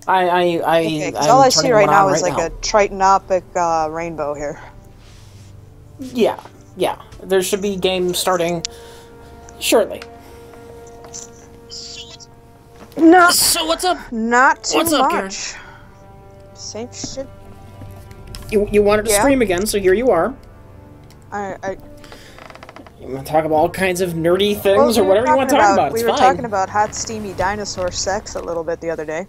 Okay, because all I see right now is like a Tritonopic rainbow here. Yeah, yeah. There should be games starting shortly. No. So what's up? Not too What's up, much. Karen? Same shit. You wanted to stream again, so here you are. You want to talk about all kinds of nerdy things, or whatever you want to talk about. It's fine. We were talking about hot, steamy dinosaur sex a little bit the other day.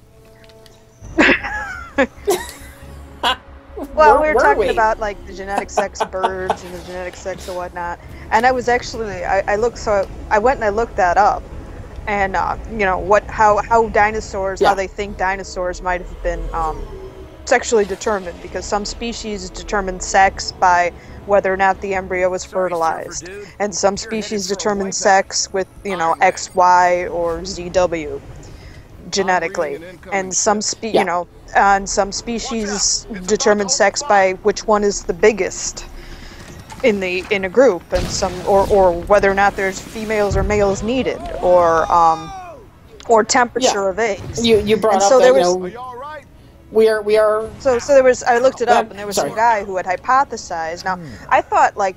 Well, we were talking about like the genetic sex of birds and the genetic sex of whatnot, and I was actually I went and I looked that up, and you know how dinosaurs, how they think dinosaurs might have been sexually determined, because some species determine sex by whether or not the embryo was fertilized, and some species determine sex with, you know, XY or ZW genetically, and some and some species determine sex by which one is the biggest in a group, and some or whether or not there's females or males needed, or temperature of eggs. You brought up that, we are. So there was. I looked it up, and there was some guy who had hypothesized. Now, I thought like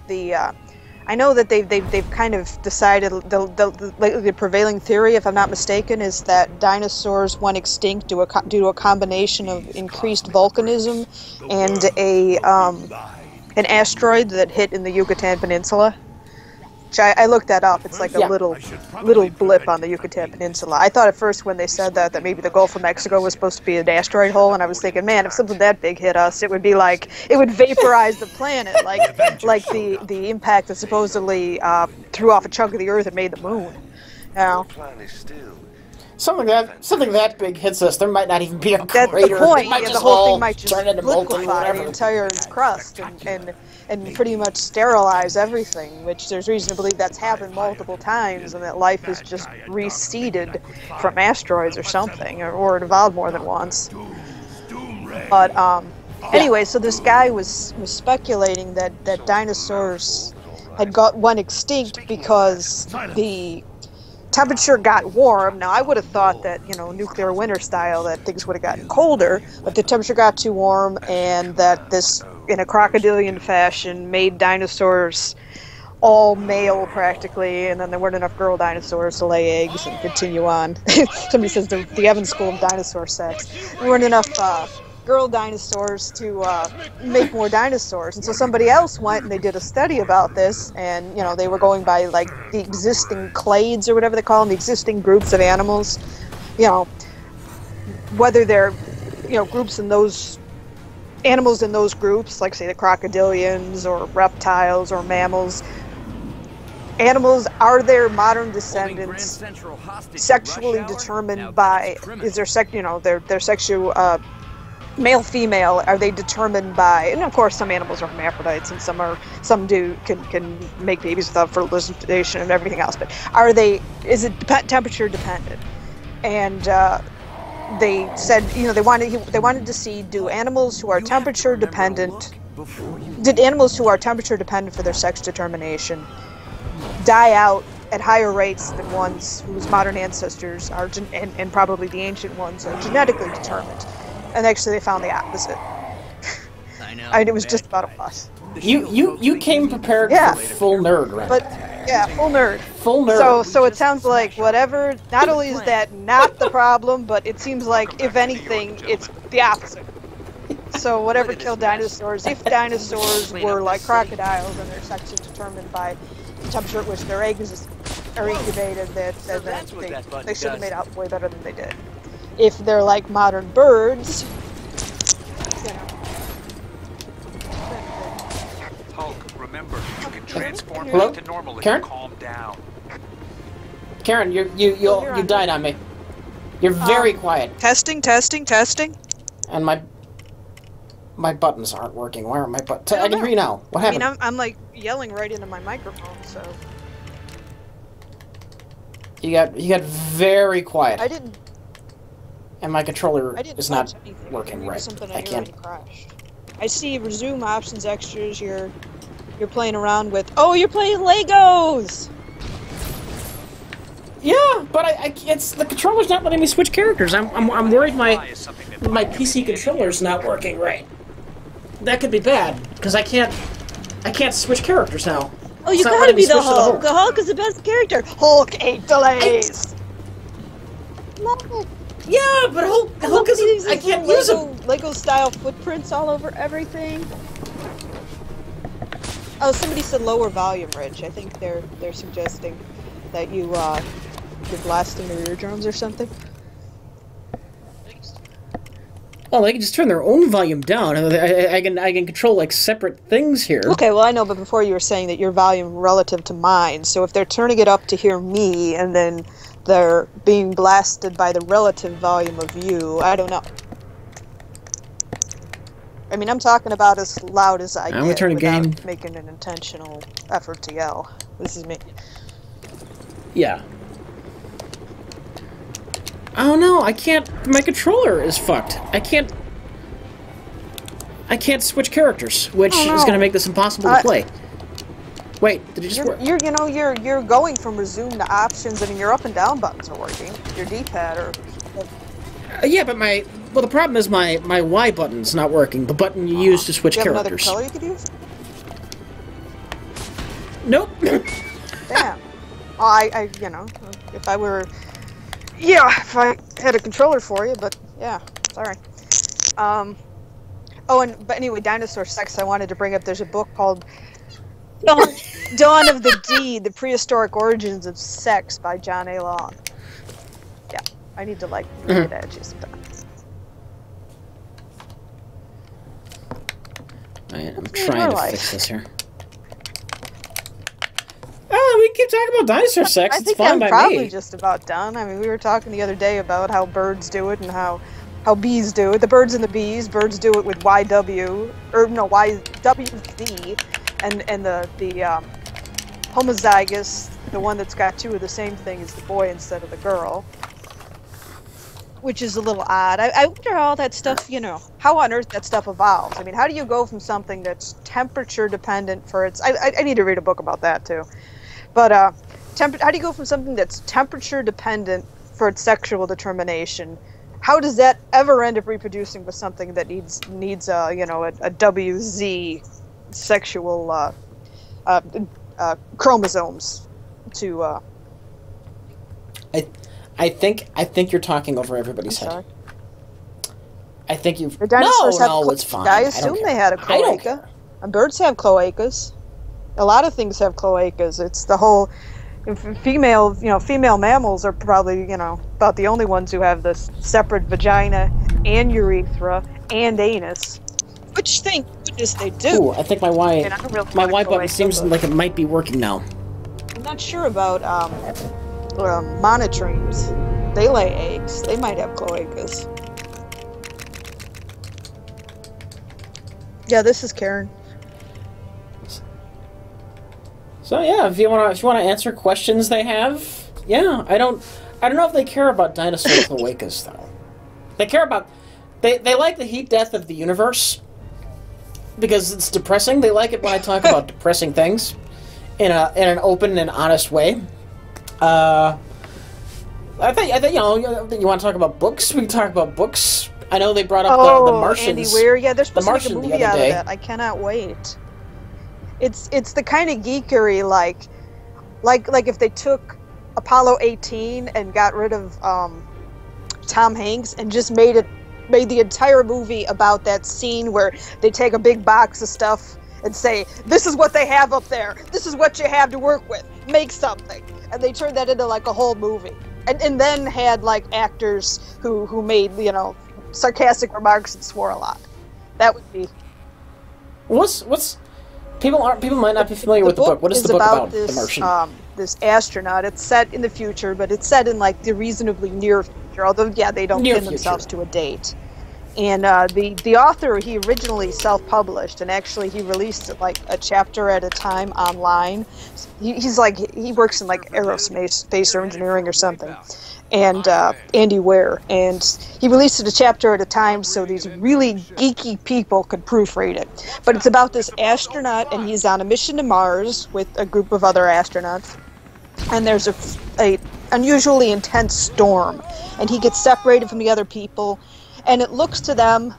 I know that they've kind of decided the prevailing theory, if I'm not mistaken, is that dinosaurs went extinct due to a combination of increased volcanism and an asteroid that hit in the Yucatan Peninsula. Which I looked that up. It's like a little blip on the Yucatan Peninsula. I thought at first when they said that maybe the Gulf of Mexico was supposed to be an asteroid hole, and I was thinking, man, if something that big hit us, it would be like, it would vaporize the planet, like the impact that supposedly threw off a chunk of the Earth and made the moon. You know? Something that big hits us, there might not even be a crater. That's the point. The whole thing might just turn into liquefy the entire crust and pretty much sterilize everything, which there's reason to believe that's happened multiple times, and that life is just reseeded from asteroids or something, or it evolved more than once. But anyway, so this guy was speculating that dinosaurs had went extinct because the temperature got warm. Now, I would have thought that, you know, nuclear winter style, that things would have gotten colder, but the temperature got too warm, and that this, in a crocodilian fashion, made dinosaurs all male practically, and then there weren't enough girl dinosaurs to lay eggs and continue on. Somebody says the Evans School of Dinosaur Sex. There weren't enough girl dinosaurs to make more dinosaurs, and so somebody else went and they did a study about this, and you know, they were going by like the existing clades or whatever they call them, the existing groups of animals, you know, whether they're, you know, groups in those animals in those groups, like say the crocodilians or reptiles or mammals. Animals, are their modern descendants sexually determined by, is their their sexual male female, are they determined by, and of course some animals are hermaphrodites and some can make babies without fertilization and everything else, but is it temperature dependent? And they said, you know, they wanted to see, did animals who are temperature dependent for their sex determination die out at higher rates than ones whose modern ancestors are and probably the ancient ones are genetically determined. And actually, they found the opposite. I know. It was just about a plus. You came prepared for full nerd, right? But yeah, full nerd. Full nerd. So it sounds like whatever. Not only is that not the problem, but it seems like, if anything, it's the opposite. So whatever killed dinosaurs, if dinosaurs were like crocodiles and their sex is determined by the temperature at which their eggs are incubated, they should have made out way better than they did. If they're like modern birds, you know. Hulk, remember, you can transform Hello? back to normal if Karen? you calm down. Karen, you died on me. You're very quiet. Testing. And my buttons aren't working. Where are my buttons? I can hear you now. What happened? I mean, I'm like yelling right into my microphone, so. You got very quiet. I didn't. And my controller is not anything. working right. I can't. I see resume options extras. You're playing around with. Oh, you're playing Legos. Yeah, but it's the controller's not letting me switch characters. I'm worried my PC controller's not working right. That could be bad because I can't switch characters now. Oh, you gotta be the Hulk. The Hulk is the best character. Hulk 8 delays. Love it. Yeah, but Hulk is. I can't use him. Lego style footprints all over everything. Oh, somebody said lower volume, Rich. I think they're suggesting that you're blasting their eardrums or something. Oh, they can just turn their own volume down. I can control like separate things here. Okay, well I know, but before you were saying that your volume relative to mine. So if they're turning it up to hear me, and then they're being blasted by the relative volume of you, I don't know. I mean, I'm talking about as loud as I get without making an intentional effort to yell. This is me. Yeah. Oh no, I can't. My controller is fucked. I can't switch characters, which is going to make this impossible to play. Wait, did it just work? You're going from resume to options. I mean, your up and down buttons are working. Your D-pad or. Yeah, but the problem is my Y button's not working. The button you use to switch characters. Another color you could use? Nope. Damn. If I were. Yeah, if I had a controller for you, but yeah, sorry. But anyway, Dinosaur Sex, I wanted to bring up, there's a book called Dawn of the D, The Prehistoric Origins of Sex by John A. Long. Yeah, I need to, read it at you sometimes. I'm trying to fix this here. Oh, we keep talking about dinosaur sex. It's fine by me. I think I'm probably just about done. I mean, we were talking the other day about how birds do it and how bees do it. The birds and the bees. Birds do it with YWZ, and the homozygous, the one that's got two of the same thing, is the boy instead of the girl, which is a little odd. I wonder how all that stuff, how on earth that stuff evolves. I mean, how do you go from something that's temperature dependent for its... I need to read a book about that too. But how do you go from something that's temperature dependent for its sexual determination? How does that ever end up reproducing with something that needs a WZ sexual chromosomes to? I think you're talking over everybody's head. I think you've... No, it's fine. I assume they had a cloaca. And birds have cloacas. A lot of things have cloacas. It's the whole... Female mammals are probably, about the only ones who have this separate vagina and urethra and anus. Which, thank goodness they do. Ooh, I think my Y button seems like it might be working now. I'm not sure about monotremes. They lay eggs. They might have cloacas. Yeah, this is Karen. So yeah, if you want to answer questions they have, yeah, I don't know if they care about dinosaur cloacas though. They care about they like the heat death of the universe because it's depressing. They like it when I talk about depressing things in an open and honest way. I think you want to talk about books. We can talk about books. I know they brought up the Martians. Andy Weir. Yeah, they're supposed to make a movie out of that. I cannot wait. It's the kind of geekery like if they took Apollo 18 and got rid of Tom Hanks and just made the entire movie about that scene where they take a big box of stuff and say, this is what they have up there, this is what you have to work with, make something, and they turned that into like a whole movie, and then had like actors who made sarcastic remarks and swore a lot. That would be what's People might not be familiar with the book. What is the book about? The Martian. This astronaut. It's set in the future, but it's set in like the reasonably near future. Although, yeah, they don't pin themselves to a date. And the author, he originally self-published, and actually he released it like a chapter at a time online. He works in like aerospace or engineering or something. And Andy Weir, and he released it a chapter at a time so these really geeky people could proofread it. But it's about this astronaut, and he's on a mission to Mars with a group of other astronauts. And there's a unusually intense storm, and he gets separated from the other people, and it looks to them,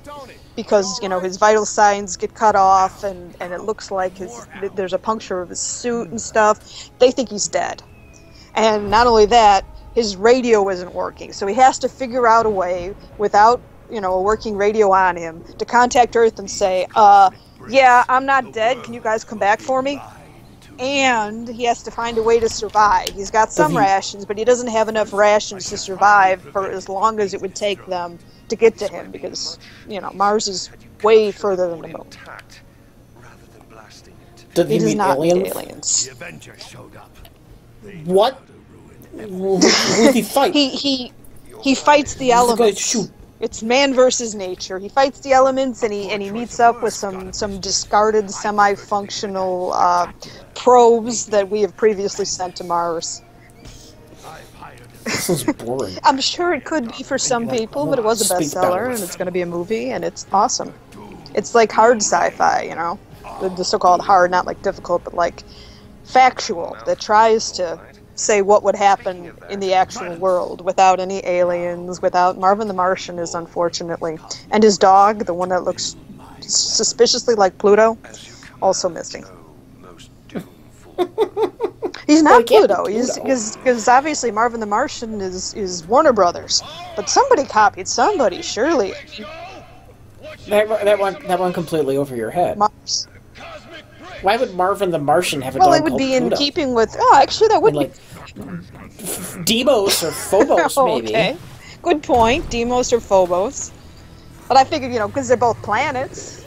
because, you know, his vital signs get cut off, and it looks like there's a puncture of his suit and stuff. They think he's dead. And not only that, his radio isn't working, so he has to figure out a way, without, you know, a working radio on him, to contact Earth and say, yeah, I'm not dead, can you guys come back for me? And he has to find a way to survive. He's got some rations, but he doesn't have enough rations to survive for as long as it would take them to get to him, because, you know, Mars is way further than the moon. Did he meet aliens? aliens. The Avengers showed up. What? Who did he fight? He fights the elements. It's man versus nature. He fights the elements, and he meets up with some discarded semi-functional probes that we have previously sent to Mars. This is boring. I'm sure it could be for some people, but it was a bestseller, and it's going to be a movie, and it's awesome. It's like hard sci-fi, you know, the so-called hard, not like difficult, but like factual, that tries to say what would happen in the actual world without any aliens, without Marvin the Martian is unfortunately, and his dog, the one that looks suspiciously like Pluto, also missing. He's not Pluto. Because obviously Marvin the Martian is Warner Brothers, but somebody copied somebody, surely. That one completely over your head. Mars. Why would Marvin the Martian have a dog Well, it would called be in Pluto? keeping with. Oh, actually, that would like Deimos or Phobos, maybe. Okay, good point. Deimos or Phobos. But I figured, you know, because they're both planets.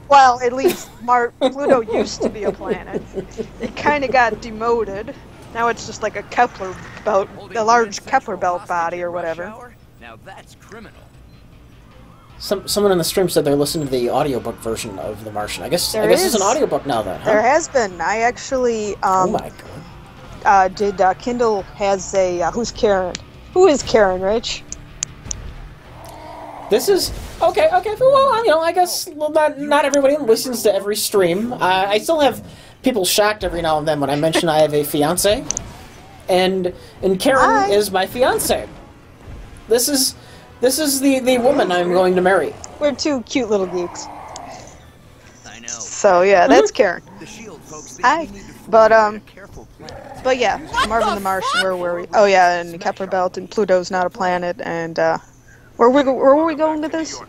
Well, at least Pluto used to be a planet. It kind of got demoted. Now it's just like a Kepler belt, a large Kepler belt body or whatever. Now that's criminal. Someone in the stream said they're listening to the audiobook version of The Martian. I guess it's an audiobook now then, huh? There has been. I actually oh my god. Kindle has a who's Karen? Who is Karen, Rich? This is okay. Well, you know, I guess not everybody listens to every stream. I still have people shocked every now and then when I mention I have a fiance, and Karen is my fiance. This is the woman I'm going to marry. We're two cute little geeks. I know. So yeah, that's Karen. The shield folks Hi. But yeah, Marvin the Martian. Where were we? Oh yeah, and Kepler belt, and Pluto's not a planet, and where were we going with this?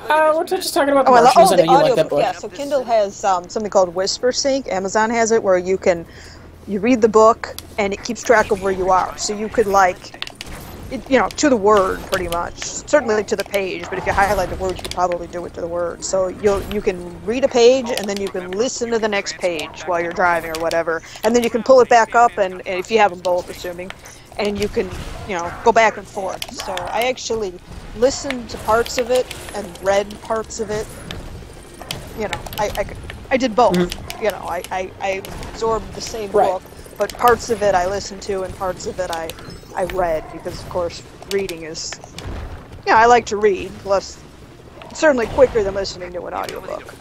We're just talking about the Martians. I know you like that book. Yeah, so Kindle has something called Whisper Sync. Amazon has it, where you read the book and it keeps track of where you are. So you could you know, to the word, pretty much. Certainly to the page, but if you highlight the words, you could probably do it to the word. So you can read a page, and then you can listen to the next page while you're driving or whatever. And then you can pull it back up, and if you have them both, assuming, and you can, you know, go back and forth. So I actually listened to parts of it and read parts of it. You know, I did both. Mm-hmm. You know, I absorbed the same book, but parts of it I listened to, and parts of it I read, because of course reading is, you know, I like to read, plus certainly quicker than listening to an audiobook.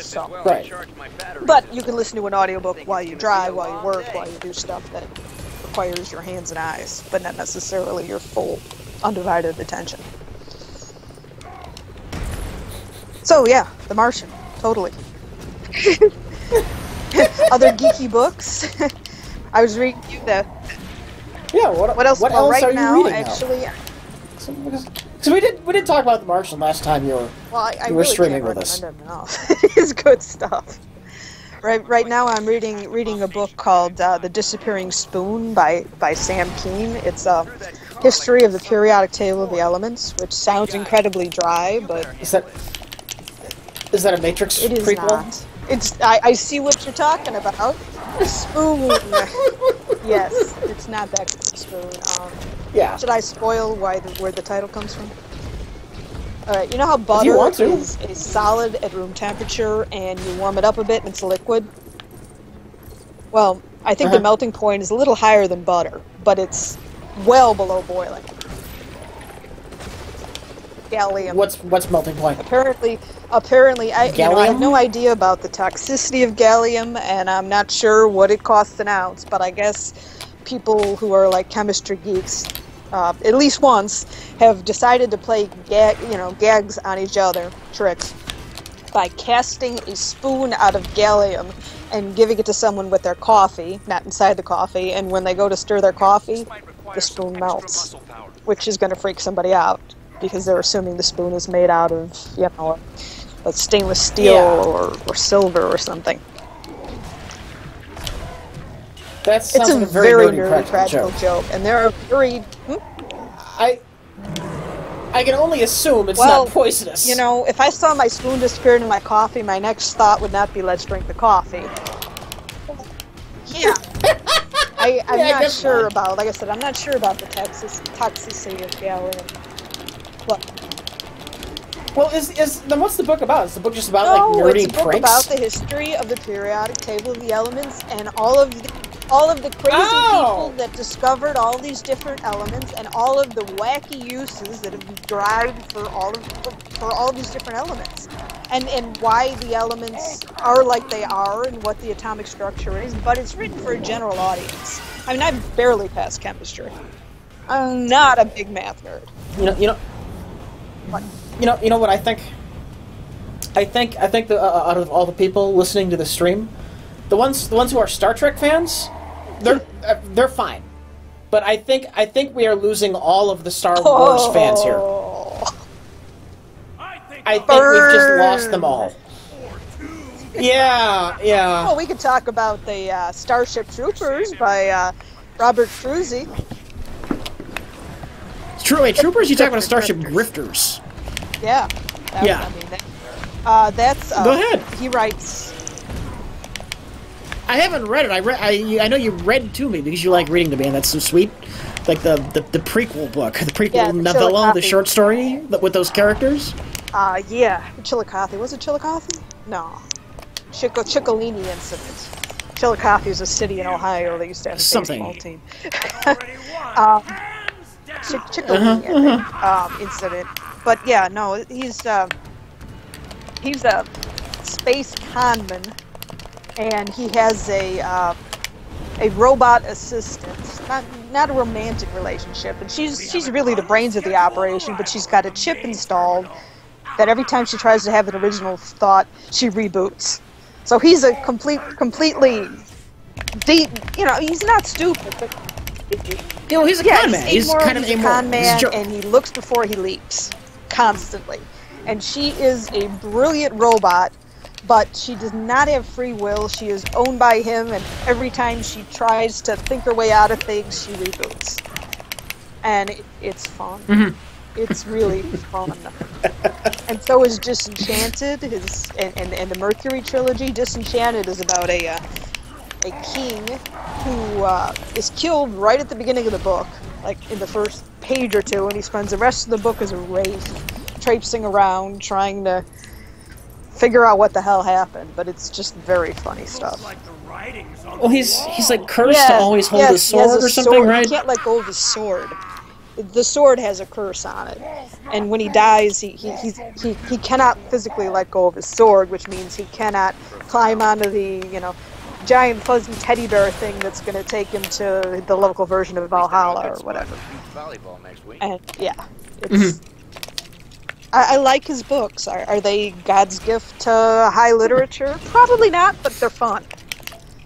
So, but you can listen to an audiobook while you drive, while you work, while you do stuff that requires your hands and eyes, but not necessarily your full undivided attention. So yeah, The Martian, totally. Other geeky books. I was reading the. Yeah. What else? Well, right are you now, reading actually. So we did talk about The Martian last time you were you were really streaming with us. It's good stuff. Right now I'm reading a book called The Disappearing Spoon by Sam Keane. It's a history of the periodic table of the elements, which sounds incredibly dry, but is that a Matrix prequel? It is not. It's I see what you're talking about. Spoon. Yes, it's not that spoon. Yeah. Should I spoil where the title comes from? Alright, you know how butter is solid at room temperature and you warm it up a bit and it's liquid? Well, I think the melting point is a little higher than butter, but it's well below boiling. Gallium. What's melting point? Apparently, I have no idea about the toxicity of gallium, and I'm not sure what it costs an ounce. But I guess people who are like chemistry geeks, at least once, have decided to play gags on each other, tricks, by casting a spoon out of gallium and giving it to someone with their coffee, not inside the coffee. And when they go to stir their coffee, the spoon melts, which is going to freak somebody out, because they're assuming the spoon is made out of, a stainless steel or silver or something. That sounds It's like a a very very nerdy nerdy practical practical joke, and there are very... I can only assume it's Well, not poisonous. if I saw my spoon disappear into my coffee, my next thought would not be, let's drink the coffee. Yeah. I'm not sure about, like I said, I'm not sure about the toxicity of gallium. Well, then what's the book about? Is the book just about like No, nerdy it's a book pranks? about the history of the periodic table of the elements and all of the crazy people that discovered all these different elements and all of the wacky uses that have been derived for all these different elements, and why the elements are like they are and what the atomic structure is. But it's written for a general audience. I mean, I've barely passed chemistry. I'm not a big math nerd. What? You know what I think? I think out of all the people listening to the stream, the ones who are Star Trek fans, they're fine. But I think we are losing all of the Star Wars fans here. I think we've just lost them all. Yeah. Well, we could talk about the Starship Troopers by Robert Cruzy. Wait, Troopers? You talking about Starship Grifters? Yeah. Yeah. That's. Go ahead. He writes. I haven't read it. I know you read to me because you like reading to me, and that's so sweet. Like the prequel book, the prequel novella, the short story with those characters. Yeah. Chillicothe. Was it Chillicothe? No. Chiccolini incident. Chillicothe is a city in Ohio that used to have a baseball team. Chiccolini, I think, incident. But yeah, no, he's a space conman, and he has a robot assistant. Not a romantic relationship, and she's really the brains of the operation. But she's got a chip installed that every time she tries to have an original thought, she reboots. So he's a completely deep. He's not stupid, but. He's a con man. He's kind of a con man, and he looks before he leaps, constantly. And she is a brilliant robot, but she does not have free will. She is owned by him, and every time she tries to think her way out of things, she reboots. And it's fun. Mm-hmm. It's really fun. And so is Disenchanted, and the Mercury trilogy. Disenchanted is about a king who is killed right at the beginning of the book, like in the first page or two, and he spends the rest of the book as a wraith, traipsing around, trying to figure out what the hell happened. But it's just very funny stuff. Well, he's like cursed to always hold his sword or something, right? He can't let go of his sword. The sword has a curse on it, and when he dies, he cannot physically let go of his sword, which means he cannot climb onto the giant fuzzy teddy bear thing that's going to take him to the local version of Valhalla or whatever. And yeah, it's. I like his books. Are they God's gift to high literature? Probably not, but they're fun.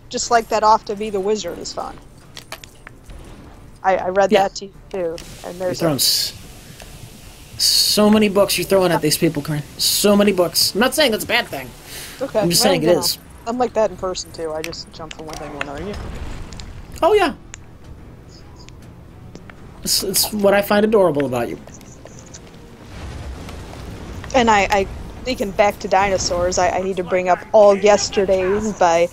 Just like that Off to Be the Wizard is fun. I read that too, and there's so many books you're throwing at these people, Corinne. So many books. I'm not saying that's a bad thing. Okay, I'm just saying it is. I'm like that in person too. I just jump from one thing to another. Yeah. Oh yeah. It's what I find adorable about you. And thinking back to dinosaurs, I need to bring up All Yesterdays by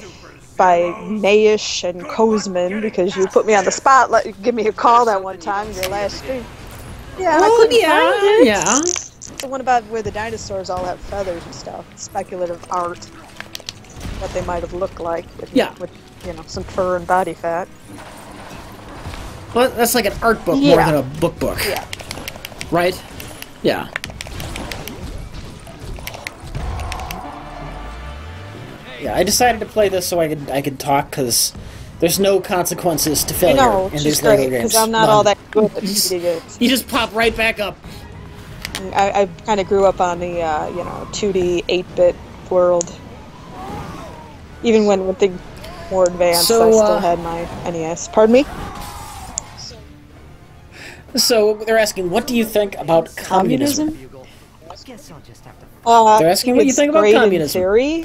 Mayish and Kozman, because you put me on the spot. Give me a call that one time in your last stream. Yeah, I couldn't find it. Yeah. The one about where the dinosaurs all have feathers and stuff. Speculative art. What they might have looked like with some fur and body fat. Well, that's like an art book more than a book. Yeah. Right? Yeah. Yeah, I decided to play this so I could talk, because there's no consequences to I failure know, in which these is Lego great, games. because I'm not None. all that good at shooting games. You just pop right back up. I kind of grew up on the, 2D, 8-bit world. Even when things were more advanced, I still had my NES. Pardon me? So they're asking, what do you think about communism? Guess I'll just have to. They're asking what you think about great communism. in theory.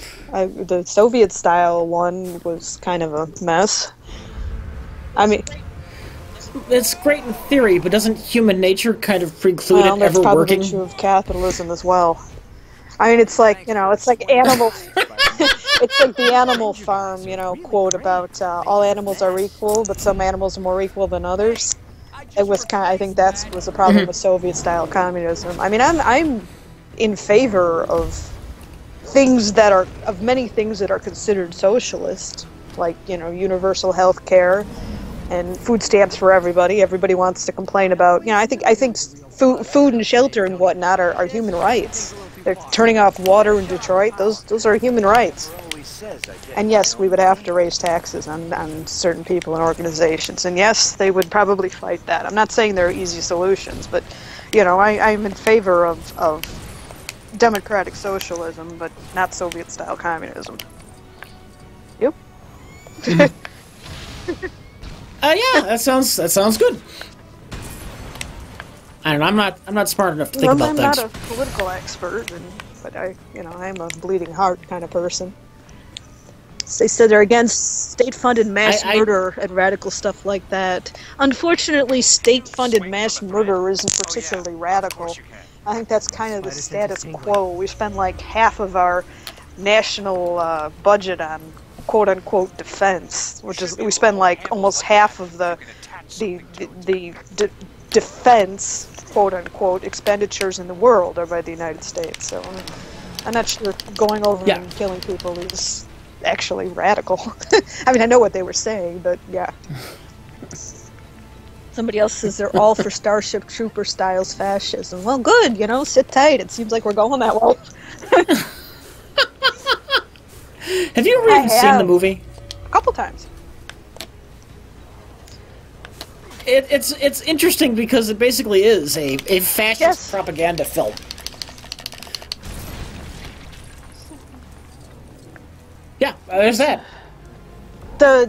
The Soviet-style one was kind of a mess. I mean, It's great in theory, but doesn't human nature kind of preclude well, it that's ever probably working? true of capitalism as well. I mean, it's like, it's like animal. It's like the Animal Farm, quote about all animals are equal, but some animals are more equal than others. It was I think that was the problem with Soviet-style communism. I mean, I'm in favor of many things that are considered socialist, like universal health care and food stamps for everybody. Everybody wants to complain about, I think food and shelter and whatnot are human rights. They're turning off water in Detroit. Those are human rights. And yes, we would have to raise taxes on certain people and organizations. And yes, they would probably fight that. I'm not saying there are easy solutions, but I'm in favor of democratic socialism, but not Soviet-style communism. You? Yeah, that sounds good. And I'm not smart enough to think about I'm things. not a political expert, but I'm a bleeding heart kind of person. They said they're against state-funded mass murder and radical stuff like that. Unfortunately, state-funded mass murder isn't particularly radical. I think that's kind of the status quo. We spend like half of our national budget on quote-unquote defense, which is we spend like almost half of the defense quote-unquote expenditures in the world are by the United States. So I'm not sure going over and killing people is actually radical. I mean, I know what they were saying, but yeah. Somebody else says they're all for Starship Trooper styles fascism. Well, good, sit tight. It seems like we're going that way. Have you ever even seen the movie? A couple times. It's interesting because it basically is a fascist propaganda film. Yeah, there's that. The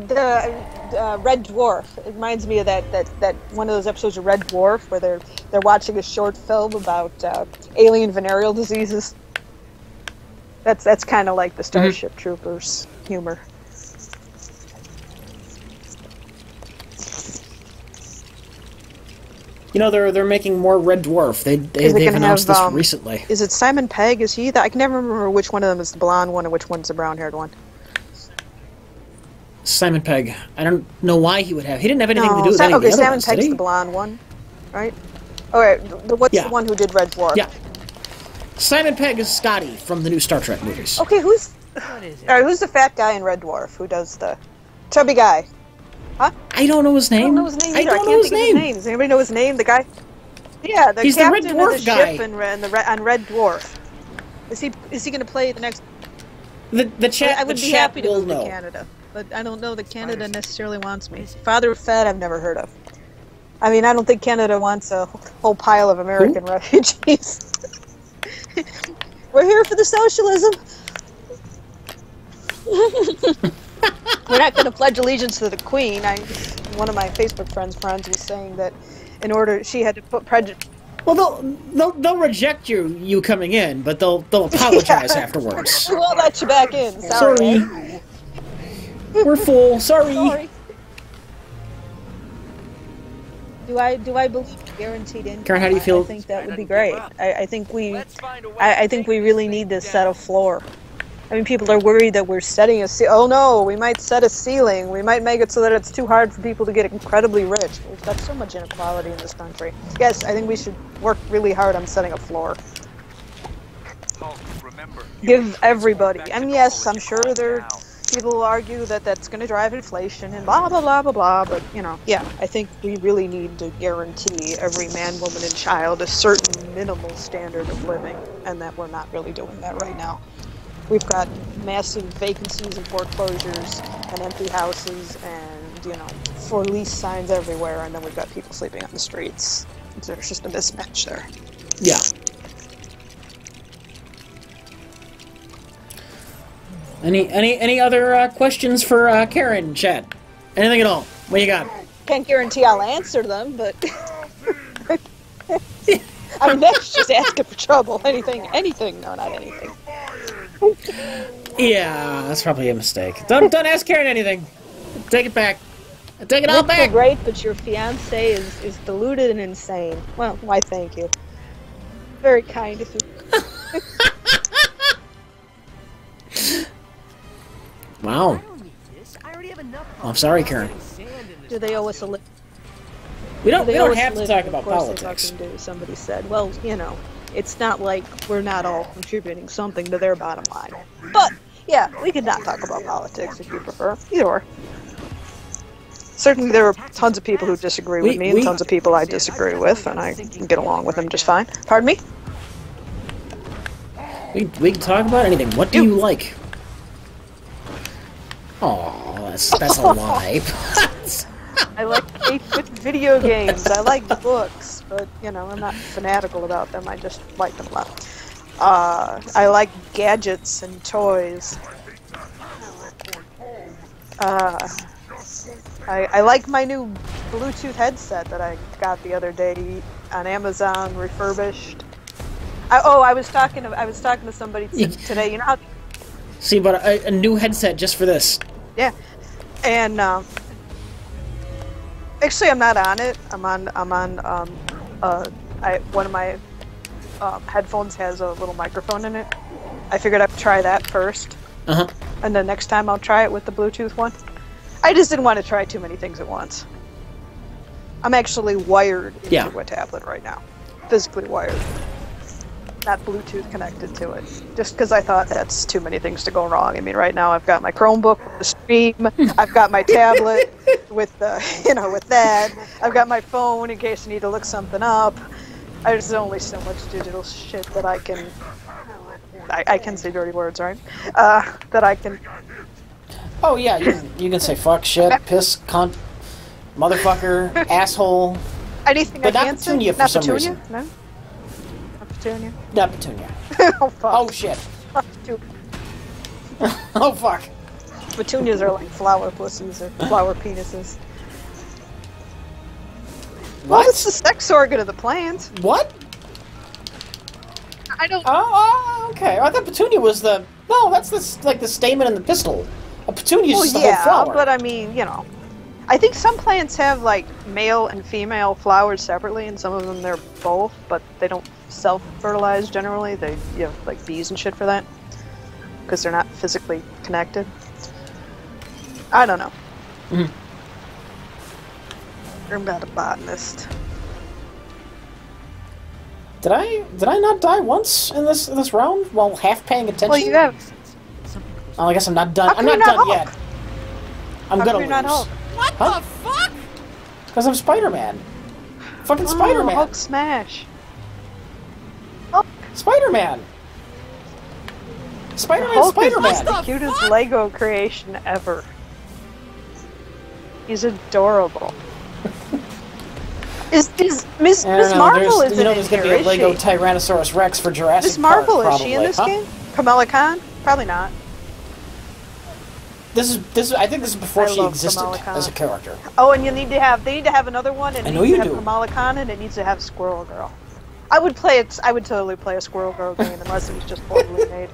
Red Dwarf. It reminds me of that one of those episodes of Red Dwarf where they're watching a short film about alien venereal diseases. That's kind of like the Starship Troopers humor. They're making more Red Dwarf. They've announced this recently. Is it Simon Pegg? Is he? I can never remember which one of them is the blonde one and which one's the brown-haired one. Simon Pegg. I don't know why he would have. He didn't have anything to do with any of the other Simon ones, Pegg's did he? the blonde one, right? All right. What's the one who did Red Dwarf? Yeah. Simon Pegg is Scotty from the new Star Trek movies. Okay, who's the fat guy in Red Dwarf? Who does the chubby guy? Huh? I don't know his name. I don't know his name either. I don't know his name. Does anybody know his name? The guy? Yeah, He's captain the Red Dwarf of the guy. ship on Red Dwarf. Is he going to play the next? The chat. I would be happy to move to Canada, but I don't know that Canada necessarily wants me. Father of Fed, I've never heard of. I mean, I don't think Canada wants a whole pile of American refugees. We're here for the socialism. We're not going to pledge allegiance to the Queen. One of my Facebook friends was saying that in order she had to put prejudice. Well, they'll reject you coming in, but they'll apologize afterwards. We won't let you back in. Sorry. We're full. Sorry. Do I believe guaranteed income? Karen, how do you feel? I think that would be great. I think we really need to set a floor. I mean, people are worried that we're setting a oh no, we might set a ceiling. We might make it so that it's too hard for people to get incredibly rich. We've got so much inequality in this country. Yes, I think we should work really hard on setting a floor. Give everybody. And yes, I'm sure people will argue that that's going to drive inflation and blah, blah, blah, blah, blah. But, yeah, I think we really need to guarantee every man, woman, and child a certain minimal standard of living, and that we're not really doing that right now. we've got massive vacancies and foreclosures and empty houses and, you know, for lease signs everywhere, and then we've got people sleeping on the streets. There's just a mismatch there. Yeah. Any other questions for Karen, chat? Anything at all? What you got? Can't guarantee I'll answer them, but I mean, that's just asking for trouble. Anything? No, not anything. Yeah, that's probably a mistake. Don't ask Karen anything. Take it back. Take it all Looks are back. great, but your fiance is deluded and insane. Well, why? Thank you. Very kind of you. Wow. I don't need this. I already have enough. I'm sorry, Karen. Do they owe us a living? We don't have to talk about Of course politics. they fucking do. Somebody said, well, you know, it's not like we're not all contributing something to their bottom line. But, yeah, we could not talk about politics if you prefer. Either or. Certainly there are tons of people who disagree with me and tons of people I disagree with, and I can get along with them just fine. Pardon me? We can talk about anything. What do you like? Oh, that's a lie. I like 8-bit video games. I like books, but, you know, I'm not fanatical about them. I just like them a lot. I like gadgets and toys. I like my new Bluetooth headset that I got the other day on Amazon, refurbished. I was talking to somebody today. You know how? See, but a new headset just for this. Yeah, and actually, I'm not on it. I'm on. One of my headphones has a little microphone in it. I figured I'd try that first, and then next time I'll try it with the Bluetooth one. I just didn't want to try too many things at once. I'm actually wired into a tablet right now, physically wired, not Bluetooth connected to it. Just because I thought that's too many things to go wrong. I mean, right now I've got my Chromebook with the stream, I've got my tablet with the, with that. I've got my phone in case I need to look something up. There's only so much digital shit that I can. I can say dirty words, right? That I can. Oh yeah, you can say fuck, shit, piss, cunt, motherfucker, asshole. Anything but I not can say? Petunia for Not some Petunia? reason. No? Not Petunia? Not Petunia. Oh, fuck. Oh shit. Fuck Petunia. Oh fuck. Petunias are like flower pussies or flower penises. What? Well, it's the sex organ of the plant. What? I don't. Oh, okay. I thought Petunia was the. No, that's the stamen and the pistil. A petunia is just the whole flower. But I mean, I think some plants have like male and female flowers separately, and some of them they're both, but they don't self-fertilize generally. You have like bees and shit for that, because they're not physically connected. I don't know. I'm not a botanist. Did I not die once in this round while half paying attention? Well, you have. Oh, I guess I'm not done. I'm not done Hulk? yet. I'm How gonna come you're not lose. Hulk? What the fuck? Because I'm Spider-Man. Fucking Spider-Man. Hulk smash. Spider-Man. Spider-Man. Hulk is Spider-Man. the cutest Lego creation ever. He's adorable. Is Miss Marvel is in there's it gonna be here, a is Lego she? Tyrannosaurus Rex for Jurassic Miss Marvel, Park, is she in probably, this huh? game? Kamala Khan? Probably not. This is. I think this is before I she love existed Kamala Khan. as a character. Oh, and they need to have another one, and I it know needs you to have do. Kamala Khan, and it needs to have Squirrel Girl. I would play it. I would totally play a Squirrel Girl game unless it was just poorly made.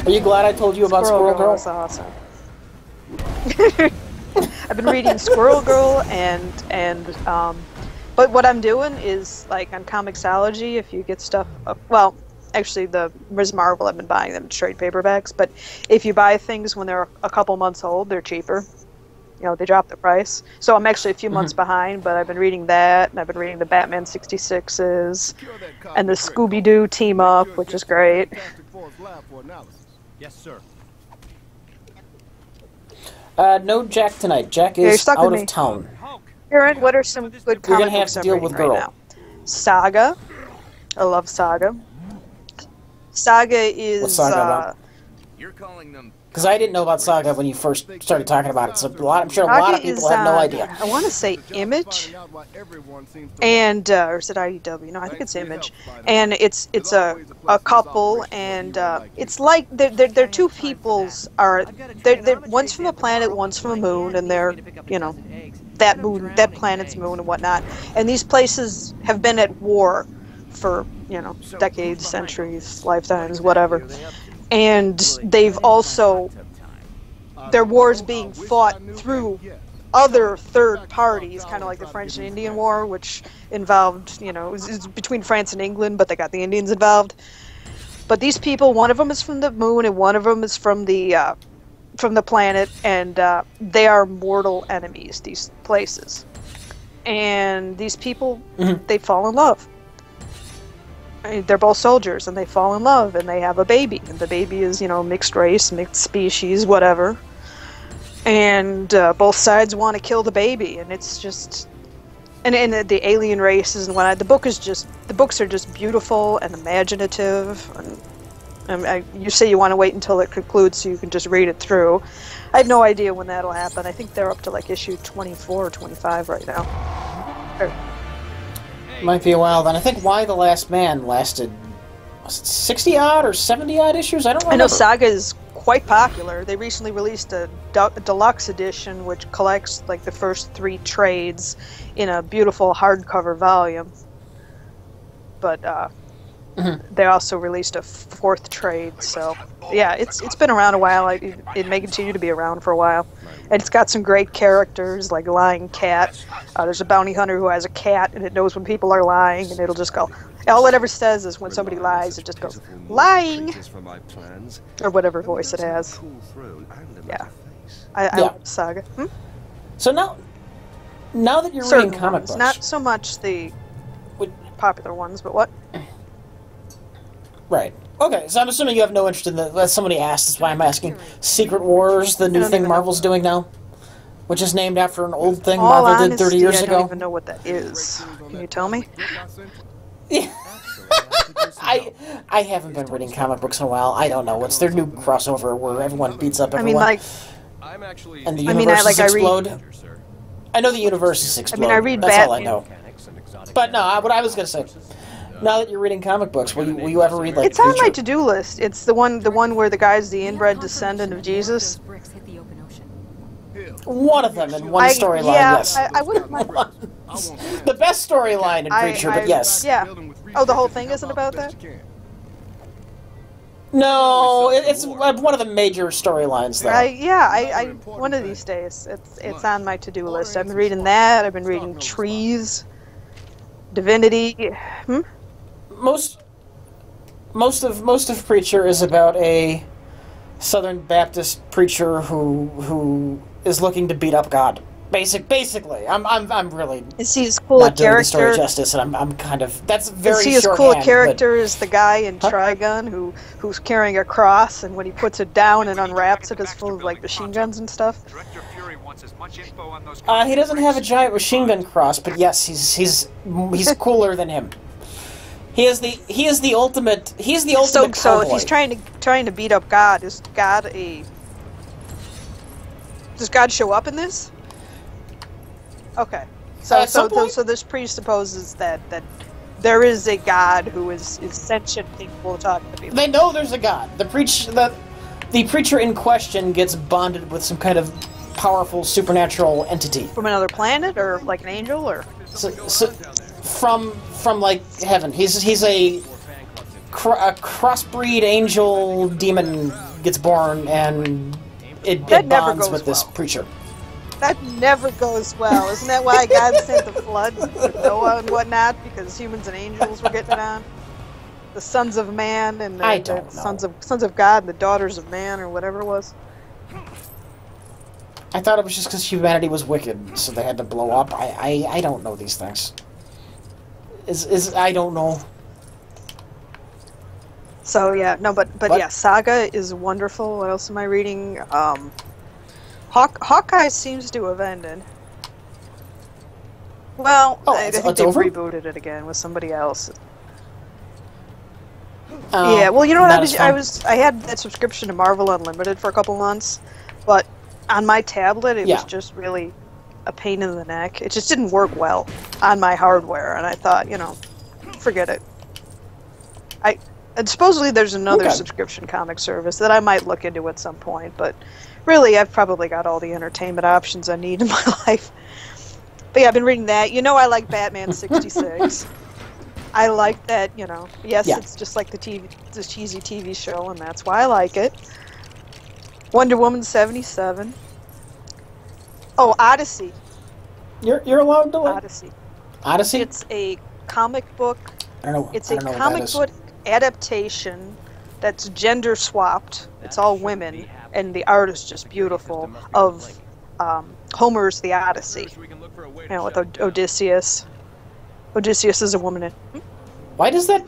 Are you glad I told you about Squirrel Girl? is awesome. I've been reading Squirrel Girl but what I'm doing is like on Comixology. If you get stuff, well, actually the Ms. Marvel, I've been buying them in trade paperbacks. But if you buy things when they're a couple months old, they're cheaper. They drop the price. So I'm actually a few months behind, but I've been reading that, and I've been reading the Batman 66s, and the Scooby-Doo team up, which is great. Yes, sir. No Jack tonight. Jack you're is stuck out with of me. town. Aaron, what are some good You're comic gonna have books to I'm deal reading with right Girl. now? Saga. I love Saga. Saga What's is Saga about? You're calling them. Because I didn't know about Saga when you first started talking about it. So I'm sure a lot of Saga people is, have no idea. I want to say Image, and or is it IDW? No, I think it's Image, and it's a couple, and it's like they're two peoples are they're one's from a planet, one's from a moon, and they're that planet's moon and whatnot, and these places have been at war for decades, centuries, lifetimes, whatever. And they've also, their wars being fought through other third parties, kind of like the French and Indian War, which involved, it's between France and England, but they got the Indians involved. But these people, one of them is from the moon, and one of them is from the planet, and they are mortal enemies, these places. And these people, they fall in love. They're both soldiers, and they fall in love, and they have a baby, and the baby is, mixed race, mixed species, whatever. And both sides want to kill the baby, and it's just, and the alien races and whatnot. The books are just beautiful and imaginative, and you say you want to wait until it concludes so you can just read it through. I have no idea when that'll happen. I think they're up to like issue 24 or 25 right now. Might be a while then. I think Why the Last Man lasted, was it 60 odd or 70 odd issues? I don't remember. I know Saga is quite popular. They recently released a deluxe edition which collects like the first 3 trades in a beautiful hardcover volume. But they also released a 4th trade, so yeah, it's been around a while. It may continue to be around for a while. And it's got some great characters, like Lying Cat. There's a bounty hunter who has a cat, and it knows when people are lying, and it'll just go... All it ever says is when somebody lies, it just goes, lying! Or whatever voice it has. Yeah. I love Saga. So now that you're reading comic books... Not so much the popular ones, but what? Right. Okay, so I'm assuming you have no interest in that somebody asked, that's why I'm asking. Secret Wars, the new thing Marvel's doing now? Which is named after an old thing Marvel did 30 years ago? I don't even know what that is. Can you tell me? Yeah. I haven't been reading comic books in a while. I don't know. It's their new crossover where everyone beats up everyone. And the universes explode. I know the universes explode. I read That's Batman. all I know. But no, what I was going to say... Now that you're reading comic books, will you ever read, like, It's on my to-do list. It's the one where the guy's the inbred descendant of Jesus. One of them in one storyline, yes. I wouldn't mind. The best storyline in Preacher, but yes. Yeah. Oh, the whole thing isn't about that? No, it's one of the major storylines, though. One of these days. It's on my to-do list. I've been reading that. I've been reading Trees, Divinity. Most of Preacher is about a Southern Baptist preacher who is looking to beat up God. Basically, I'm really is he as cool not a doing character? the story justice, and I'm kind of that's very Is he as shorthand, cool a character as the guy in Trigun who's carrying a cross, and when he puts it down and unwraps it, it's full of like machine guns and stuff? He doesn't have a giant machine gun cross, but yes, he's cooler than him. He is the ultimate. He's the ultimate So cowboy. if he's trying to beat up God, does God show up in this? Okay. So this presupposes that there is a God who is sentient, capable of talking to people. They know there's a God. The preacher in question gets bonded with some kind of powerful supernatural entity From another planet, or like an angel, or from like heaven. He's a crossbreed angel demon gets born, and it bonds with this preacher. That never goes well. Isn't that why God sent the flood with Noah and whatnot? Because humans and angels were getting it on. The sons of man and the sons of God and the daughters of man, or whatever it was. I thought it was just because humanity was wicked, so they had to blow up. I don't know these things. I don't know. So yeah, no, but yeah, Saga is wonderful. What else am I reading? Hawkeye seems to have ended. Well, I think they've rebooted it again with somebody else. Yeah, well, you know what? Not as fun. I had that subscription to Marvel Unlimited for a couple months, but on my tablet, it was Yeah. just really a pain in the neck. It just didn't work well on my hardware, and I thought, forget it. And supposedly there's another Okay. subscription comic service that I might look into at some point, but really, I've probably got all the entertainment options I need in my life. But yeah, I've been reading that. I like Batman 66. I like that, yes, Yeah. it's just like the cheesy TV show, and that's why I like it. Wonder Woman 77. Oh, Odyssey. You're allowed to like Odyssey. Odyssey? It's a comic book. I don't know. It's I a don't know what that comic is. book adaptation that's gender swapped. It's all women, and the art is just beautiful. Of Homer's The Odyssey. With Odysseus. Odysseus is a woman in. Why does that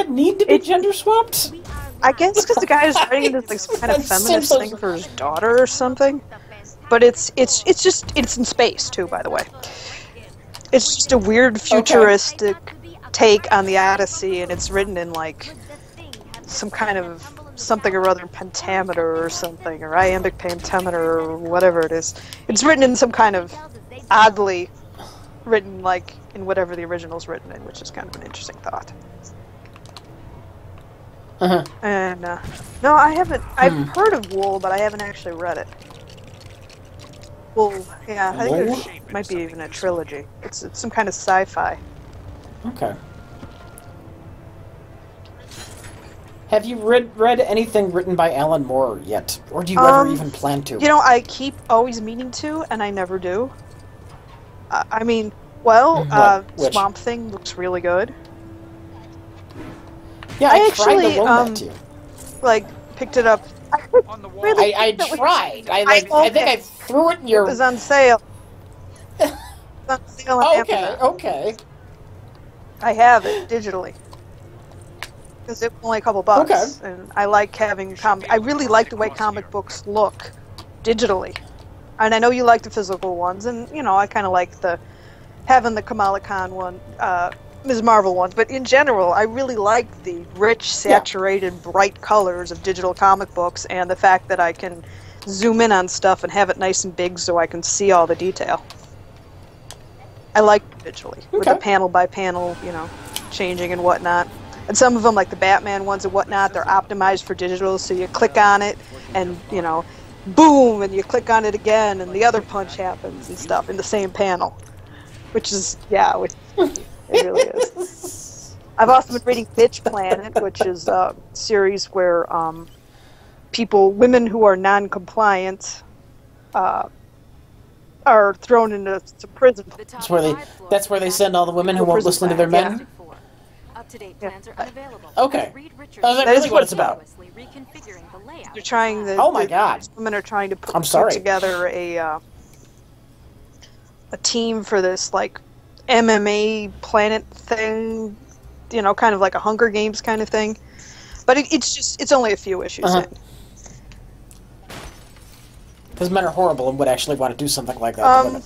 need to be gender swapped? I guess because the guy is writing this kind of That seems feminist so- thing for his daughter or something. But it's in space too, by the way. It's just a weird futuristic take on the Odyssey, and it's written in like some kind of something or other pentameter or something, or iambic pentameter or whatever it is. It's written in some kind of oddly written like in whatever the original's written in, which is kind of an interesting thought. Uh-huh. And no, I haven't. I've heard of Wool, but I haven't actually read it. Wool, yeah, I think Wool? there might be even a trilogy. It's some kind of sci-fi. Okay. Have you read anything written by Alan Moore yet? Or do you ever even plan to? I keep always meaning to, and I never do. I mean, well, Which? Swamp Thing looks really good. Yeah, I I tried actually, to loan that to you. Picked it up. I tried. I think I threw it in It your... was on sale. It was on sale on Okay, Amazon. okay. I have it digitally. Because it was only a couple bucks. Okay. And I like having I really like the way comic books look digitally. And I know you like the physical ones, and I kind of like having the Kamala Khan one, Ms. Marvel ones. But in general, I really like the rich, saturated, bright colors of digital comic books, and the fact that I can zoom in on stuff and have it nice and big so I can see all the detail. I like it digitally with the panel by panel, changing and whatnot. And some of them, like the Batman ones and whatnot, they're optimized for digital, so you click on it and, boom, and you click on it again, and the other punch happens and stuff in the same panel. Which is, it really is. I've also been reading Bitch Planet, which is a series where women who are non-compliant, are thrown into prison. That's where they send all the women who won't listen to their men? Up-to-date plans are unavailable. Okay. Oh, is that really what it's about? They're trying Oh my God. These women are trying to put sorry. together a team for this like MMA planet thing, kind of like a Hunger Games kind of thing. But it's only a few issues in. Because men are horrible and would actually want to do something like that to women.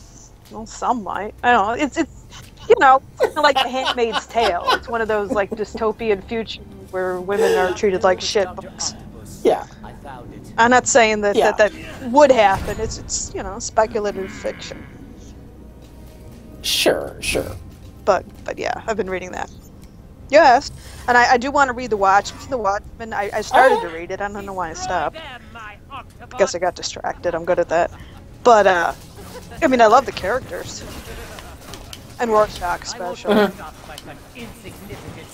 Well, some might. I don't know. It's kind of like The Handmaid's Tale. It's one of those like dystopian futures where women are treated like shit books. Yeah. I'm not saying that that would happen. It's speculative fiction. Sure. But yeah, I've been reading that. Yes, and I do want to read The Watchmen. I started to read it. I don't know why I stopped. I guess I got distracted. I'm good at that. But I love the characters. And Rorschach especially.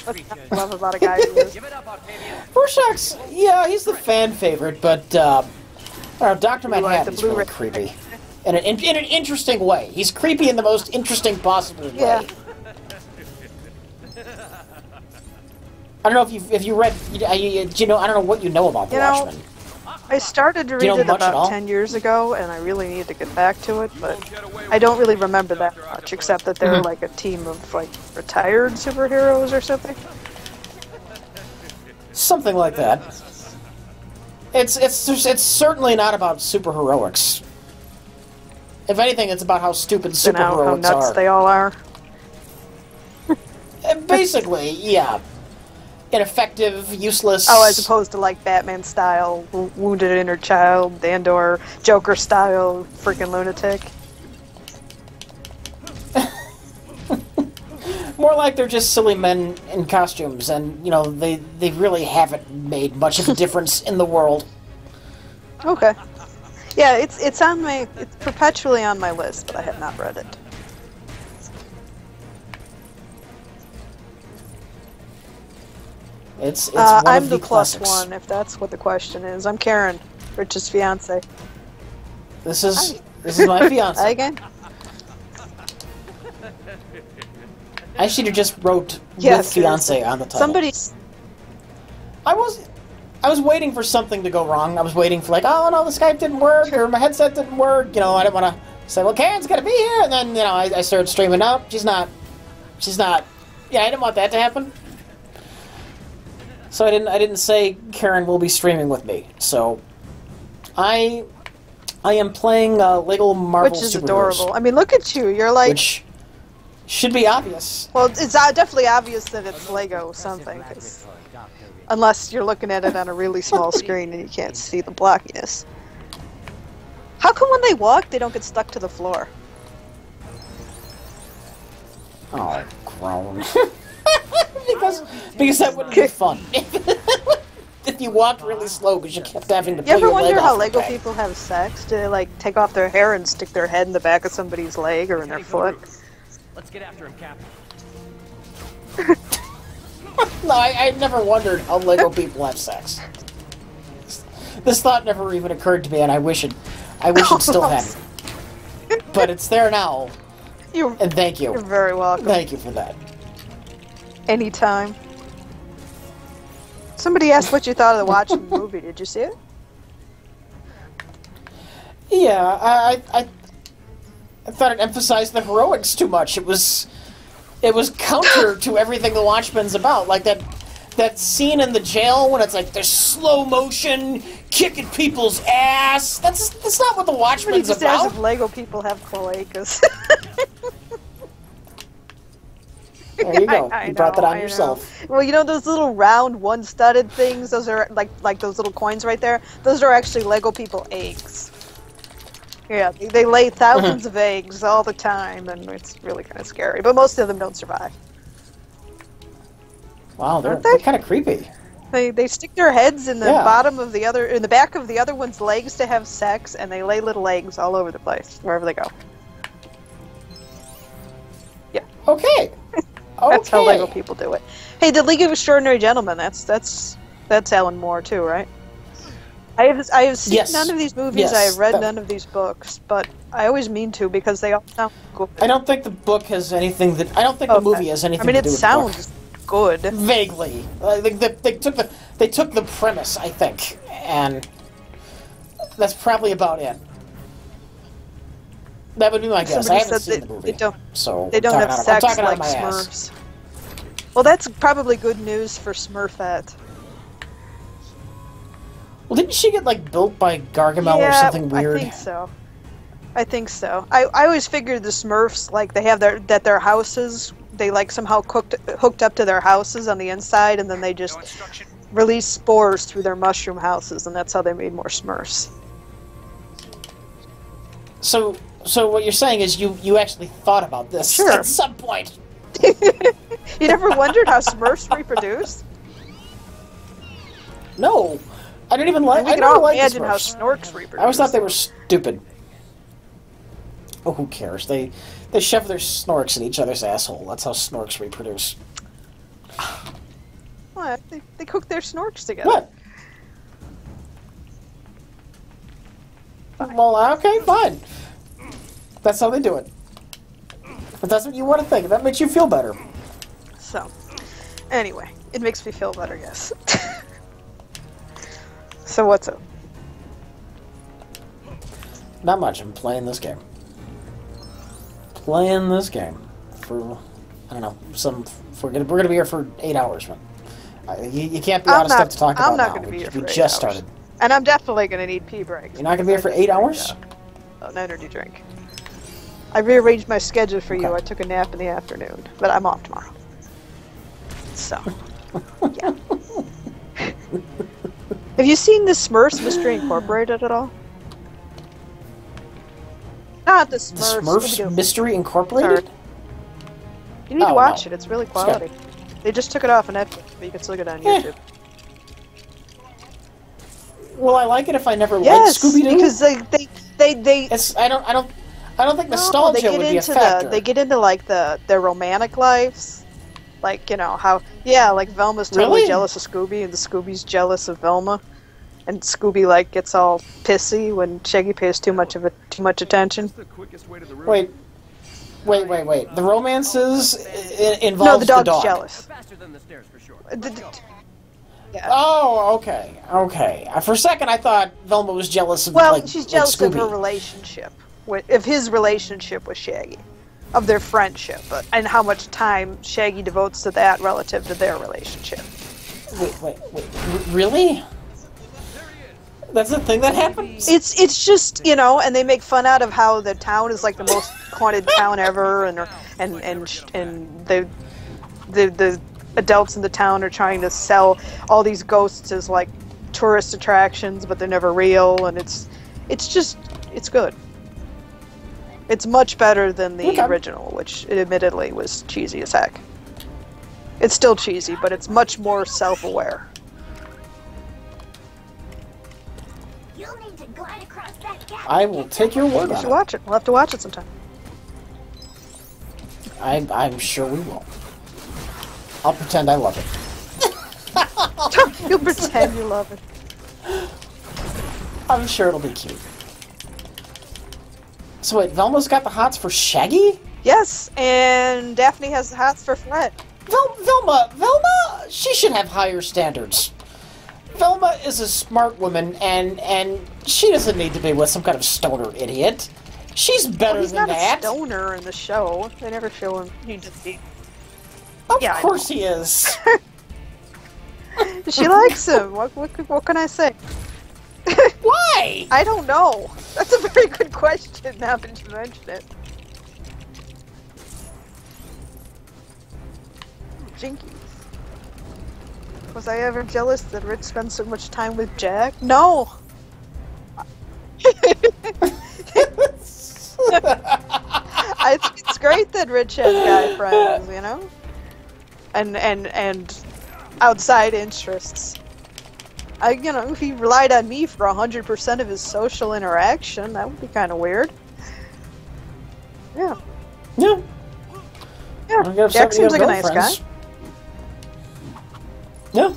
What I love about a guy who is. Rorschach's, he's the fan favorite, but Dr. Manhattan's really creepy. In an interesting way. He's creepy in the most interesting possible way. Yeah. I don't know if you read, I don't know what you know about The Watchmen. I started to read it about 10 years ago, and I really need to get back to it, but I don't really remember that much, except that they're like a team of like retired superheroes or something. Something like that. It's certainly not about superheroics. If anything, it's about how stupid superheroics how nuts are. they all are. Basically, yeah. ineffective, useless. Oh, as opposed to like Batman style, wounded inner child, and/or Joker style, freaking lunatic. More like they're just silly men in costumes, and, you know, they really haven't made much of a difference in the world. Okay. Yeah, it's perpetually on my list, but I have not read it. It's one I'm of the the plus classics. one, if that's what the question is. I'm Karen, Rich's fiance. This is my fiance. Hi again. I should have just wrote Yes, with fiance on the title. Somebody's. I was waiting for something to go wrong. I was waiting for like, oh no, the Skype didn't work, or my headset didn't work. You know, I didn't want to say, well, Karen's gonna be here, and then, you know, I started streaming. No, she's not. Yeah, I didn't want that to happen. So I didn't say Karen will be streaming with me. So I am playing Lego Marvel Which is Superheroes, adorable. I mean, look at you. You're like. which should be obvious. Well, it's definitely obvious that it's Lego something, 'cause unless you're looking at it on a really small screen and you can't see the blockiness. How come when they walk, they don't get stuck to the floor? Oh, groan. because that wouldn't be fun. If you walked really slow because you kept having to You pull ever your leg wonder off how the Lego back. people have sex? Do they, like, take off their hair and stick their head in the back of somebody's leg or in their foot? Let's get after him, Cap. No, I never wondered how Lego people have sex. This thought never even occurred to me, and I wish it still hadn't. But it's there now, and thank you. You're very welcome. Thank you for that. Anytime. Somebody asked what you thought of the watching the movie. Did you see it? Yeah, I thought it emphasized the heroics too much. It was counter to everything the Watchmen's about. Like that scene in the jail when it's like there's slow motion kicking people's ass. That's not what the Watchmen's Somebody just asked about. if Lego people have cloacas. There you go. I You brought that know, on I yourself. know. Well, you know those little round one-studded things? Those are like those little coins right there. Those are actually Lego people eggs. Yeah, they lay thousands of eggs all the time, and it's really kind of scary. But most of them don't survive. Wow, they're Aren't they? kind of creepy. They stick their heads in the Yeah. bottom of the other, in the back of the other one's legs to have sex, and they lay little eggs all over the place wherever they go. Yeah, Okay. that's how Lego Okay. people do it. Hey, the League of Extraordinary Gentlemen. That's Alan Moore too, right? I have seen Yes. none of these movies. Yes, I have read that- none of these books, but I always mean to because they all sound good. I don't think the book has anything that. I don't think the movie has anything I mean, to it do with sounds good. the book. Vaguely. They took the premise, I think, and that's probably about it. That would be my guess. I Somebody haven't said seen the movie, they so don't I'm have talking sex out of like my ass. Smurfs. Well, that's probably good news for Smurfette. Well, didn't she get like built by Gargamel or something weird? I think so. I think so. I always figured the Smurfs, like, they have their houses, they like somehow hooked up to their houses on the inside, and then they just release spores through their mushroom houses, and that's how they made more Smurfs. So what you're saying is you actually thought about this Sure. at some point. You never wondered how Smurfs reproduce? No, I didn't even like. We I can never all liked the imagine how Smurfs. Snorks reproduce. I always thought they were stupid. Oh, who cares? They shove their snorks in each other's asshole. That's how snorks reproduce. What? They cook their Snorks together. What? Well, okay, fine. That's how they do it. If that's what you want to think, if that makes you feel better. So, anyway, it makes me feel better, yes. So what's up? Not much. I'm playing this game. Playing this game for I don't know. We're gonna be here for 8 hours, man. You can't be out of stuff to talk about I'm not now. going to be here for We 8 just hours. started. And I'm definitely going to need pee breaks. You're not gonna be here for 8 hours? An energy drink. I rearranged my schedule for you. Okay. I took a nap in the afternoon, but I'm off tomorrow. So, Yeah. Have you seen the Smurfs Mystery Incorporated at all? Not the The Smurfs. Smurfs Scooby-Doo. Mystery Incorporated? Sorry. You need to Oh, watch no. it. It's really It's good. quality. They just took it off of Netflix, but you can still get it on Eh. YouTube. Will I like it if I never Yes, liked Scooby-Doo? because they It's I don't think no, nostalgia would be a factor. they get into like their romantic lives, like how like Velma's totally Really? jealous of Scooby, and the Scooby's jealous of Velma, and Scooby like gets all pissy when Shaggy pays too much attention. Wait. The romances involve No, the dog's dog. jealous. Faster than the stairs for sure. Yeah. Oh, okay. For a second, I thought Velma was jealous of Well, like she's jealous like of her Scooby. relationship, of his relationship with Shaggy, of their friendship, and how much time Shaggy devotes to that relative to their relationship. Wait. Really? That's the thing that happens? It's just and they make fun out of how the town is like the most haunted town ever, and the adults in the town are trying to sell all these ghosts as like tourist attractions, but they're never real, and it's good. It's much better than the original, which admittedly was cheesy as heck. It's still cheesy, but it's much more self-aware. You'll need to glide across that gap. I will take your word You on should it. watch it. We'll have to watch it sometime. I'm sure we will. I'll pretend I love it. You'll pretend you love it. I'm sure it'll be cute. So wait, Velma's got the hots for Shaggy? Yes, and Daphne has the hots for Fred. Velma, she should have higher standards. Velma is a smart woman, and she doesn't need to be with some kind of stoner idiot. She's better He's than not that. a stoner in the show. They never show him. He just be. Of Yeah, I course he is. She likes him. What can I say? Why? I don't know. That's a very good question now that you mention it. Jinkies. Was I ever jealous that Rich spent so much time with Jack? No. I think it's great that Rich has guy friends, and outside interests. If he relied on me for 100% of his social interaction, that would be kind of weird. Yeah. Yeah. Yeah. Jack seems like a nice guy. Yeah.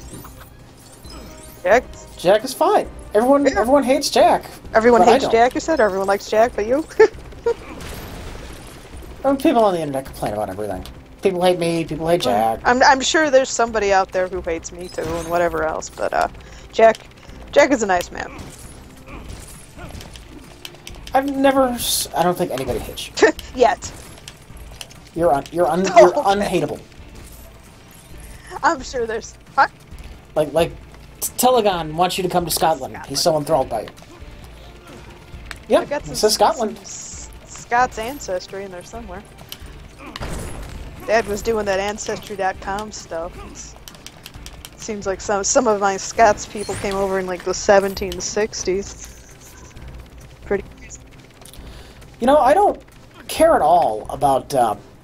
Jack is fine. Everyone hates Jack. Everyone but I hates don't. Jack, you said? Everyone likes Jack, but you? People on the internet complain about everything. People hate me, people hate Jack. I'm sure there's somebody out there who hates me too, and whatever else, but Jack is a nice man. I don't think anybody hates you. Yet. You're Okay. unhateable. I'm sure there's... Huh? Like Telegon wants you to come to Scotland. He's so enthralled by you. I Yep, got it says Scotland. some Scots ancestry in there somewhere. Dad was doing that Ancestry.com stuff. It seems like some of my Scots people came over in like the 1760s. Pretty crazy. I don't care at all about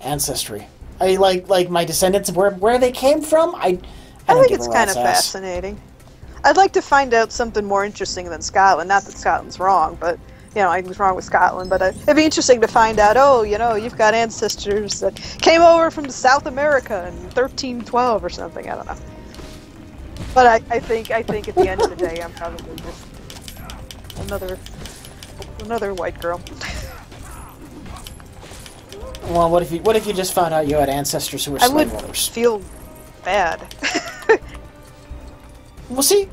ancestry. I like my descendants, where they came from. I don't think give it's a kind of rat's ass. fascinating. I'd like to find out something more interesting than Scotland. Not that Scotland's wrong, but I was wrong with Scotland. But it'd be interesting to find out. Oh, you've got ancestors that came over from South America in 1312 or something. I don't know. But I think at the end of the day, I'm probably just another white girl. Well, what if you just found out you had ancestors who were I slave would owners? feel bad. Well, see,